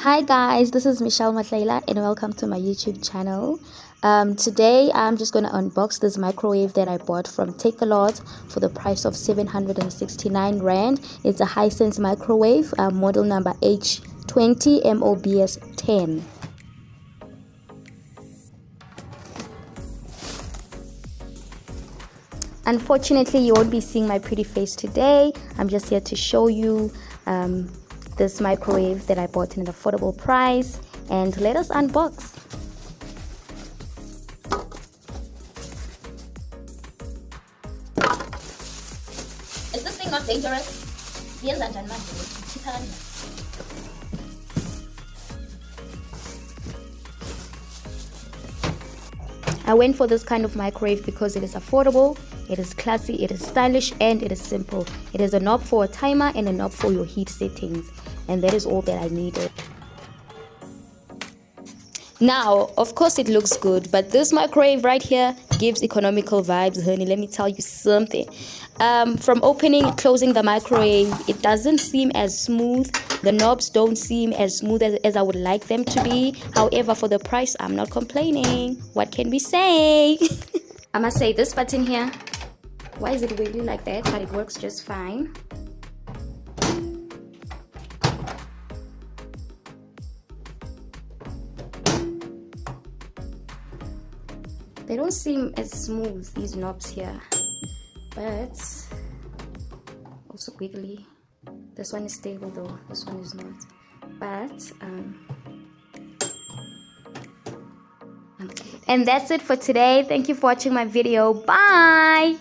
Hi guys, this is Michelle Matlaila and welcome to my YouTube channel. Today I'm just going to unbox this microwave that I bought from Takealot for the price of 769 Rand. It's a Hisense microwave, model number H20MOBS10. Unfortunately, you won't be seeing my pretty face today. I'm just here to show you this microwave that I bought in an affordable price, and let us unbox. Is this thing not dangerous? I went for this kind of microwave because it is affordable, it is classy, it is stylish, and it is simple. It is a knob for a timer and a knob for your heat settings, and that is all that I needed. Now, of course it looks good, but this microwave right here gives economical vibes, honey. Let me tell you something. From opening and closing the microwave, it doesn't seem as smooth. The knobs don't seem as smooth as I would like them to be. However, for the price, I'm not complaining. What can we say? I must say, this button here, why is it wiggly like that? But it works just fine. They don't seem as smooth, these knobs here, but also wiggly. This one is stable though, this one is not. But okay. And that's it for today. Thank you for watching my video. Bye.